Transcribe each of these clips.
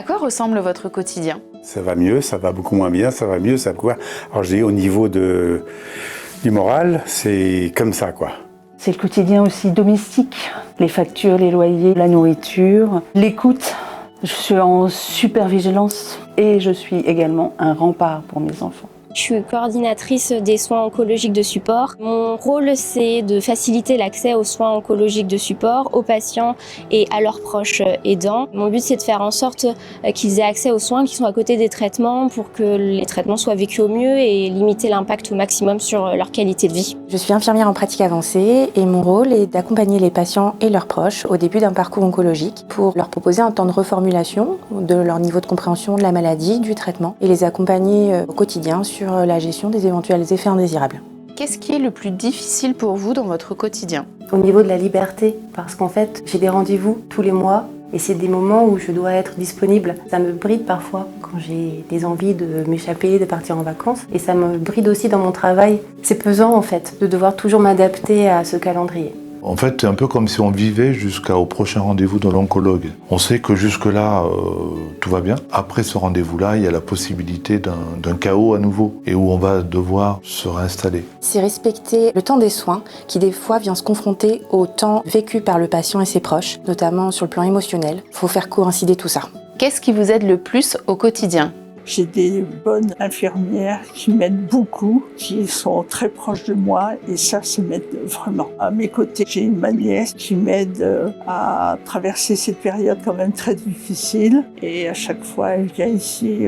À quoi ressemble votre quotidien? Ça va mieux, ça va beaucoup moins bien, ça va mieux, ça va quoi. Alors je dis au niveau du moral, c'est comme ça quoi. C'est le quotidien aussi domestique, les factures, les loyers, la nourriture, l'écoute. Je suis en super vigilance et je suis également un rempart pour mes enfants. Je suis coordinatrice des soins oncologiques de support. Mon rôle, c'est de faciliter l'accès aux soins oncologiques de support aux patients et à leurs proches aidants. Mon but, c'est de faire en sorte qu'ils aient accès aux soins qui sont à côté des traitements pour que les traitements soient vécus au mieux et limiter l'impact au maximum sur leur qualité de vie. Je suis infirmière en pratique avancée et mon rôle est d'accompagner les patients et leurs proches au début d'un parcours oncologique pour leur proposer un temps de reformulation de leur niveau de compréhension de la maladie, du traitement et les accompagner au quotidien sur la gestion des éventuels effets indésirables. Qu'est-ce qui est le plus difficile pour vous dans votre quotidien? Au niveau de la liberté, parce qu'en fait, j'ai des rendez-vous tous les mois et c'est des moments où je dois être disponible. Ça me bride parfois quand j'ai des envies de m'échapper, de partir en vacances et ça me bride aussi dans mon travail. C'est pesant en fait de devoir toujours m'adapter à ce calendrier. En fait, c'est un peu comme si on vivait jusqu'au prochain rendez-vous de l'oncologue. On sait que jusque-là, tout va bien. Après ce rendez-vous-là, il y a la possibilité d'un chaos à nouveau et où on va devoir se réinstaller. C'est respecter le temps des soins qui, des fois, vient se confronter au temps vécu par le patient et ses proches, notamment sur le plan émotionnel. Il faut faire coïncider tout ça. Qu'est-ce qui vous aide le plus au quotidien? J'ai des bonnes infirmières qui m'aident beaucoup, qui sont très proches de moi et ça m'aide vraiment. À mes côtés, j'ai ma nièce qui m'aide à traverser cette période quand même très difficile et à chaque fois, elle vient ici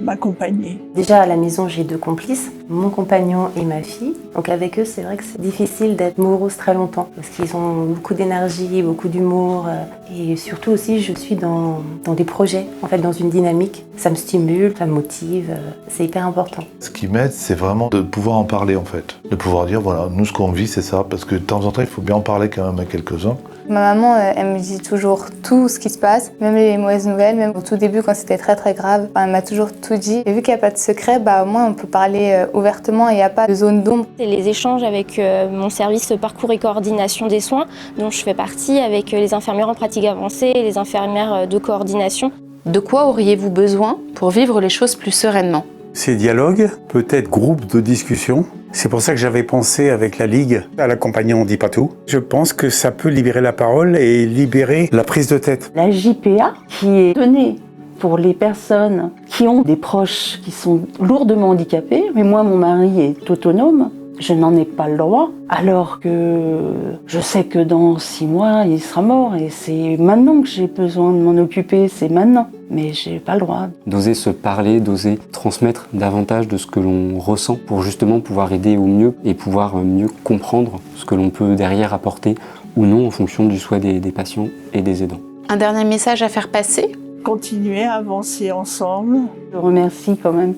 m'accompagner. Déjà à la maison, j'ai 2 complices, mon compagnon et ma fille. Donc avec eux, c'est vrai que c'est difficile d'être morose très longtemps parce qu'ils ont beaucoup d'énergie, beaucoup d'humour et surtout aussi, je suis dans des projets, en fait, dans une dynamique. Ça me stimule, ça me motive, c'est hyper important. Ce qui m'aide, c'est vraiment de pouvoir en parler en fait. De pouvoir dire, voilà, nous ce qu'on vit, c'est ça. Parce que de temps en temps, il faut bien en parler quand même à quelques-uns. Ma maman, elle me dit toujours tout ce qui se passe, même les mauvaises nouvelles, même au tout début quand c'était très très grave. Elle m'a toujours tout dit. Et vu qu'il n'y a pas de secret, au moins on peut parler ouvertement et il n'y a pas de zone d'ombre. C'est les échanges avec mon service parcours et coordination des soins, dont je fais partie avec les infirmières en pratique avancée et les infirmières de coordination. De quoi auriez-vous besoin pour vivre les choses plus sereinement? Ces dialogues, peut-être groupes de discussion. C'est pour ça que j'avais pensé avec la Ligue à l'accompagnement On dit pas tout. Je pense que ça peut libérer la parole et libérer la prise de tête. La JPA qui est donnée pour les personnes qui ont des proches qui sont lourdement handicapés, mais moi mon mari est autonome, je n'en ai pas le droit, alors que je sais que dans 6 mois, il sera mort et c'est maintenant que j'ai besoin de m'en occuper, c'est maintenant. Mais j'ai pas le droit. D'oser se parler, d'oser transmettre davantage de ce que l'on ressent pour justement pouvoir aider au mieux et pouvoir mieux comprendre ce que l'on peut derrière apporter ou non en fonction du souhait des patients et des aidants. Un dernier message à faire passer? Continuer à avancer ensemble. Je remercie quand même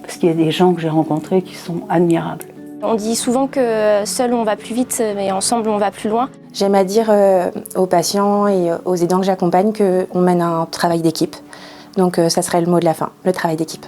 parce qu'il y a des gens que j'ai rencontrés qui sont admirables. On dit souvent que seul on va plus vite, mais ensemble on va plus loin. J'aime à dire aux patients et aux aidants que j'accompagne qu'on mène un travail d'équipe. Donc ça serait le mot de la fin, le travail d'équipe.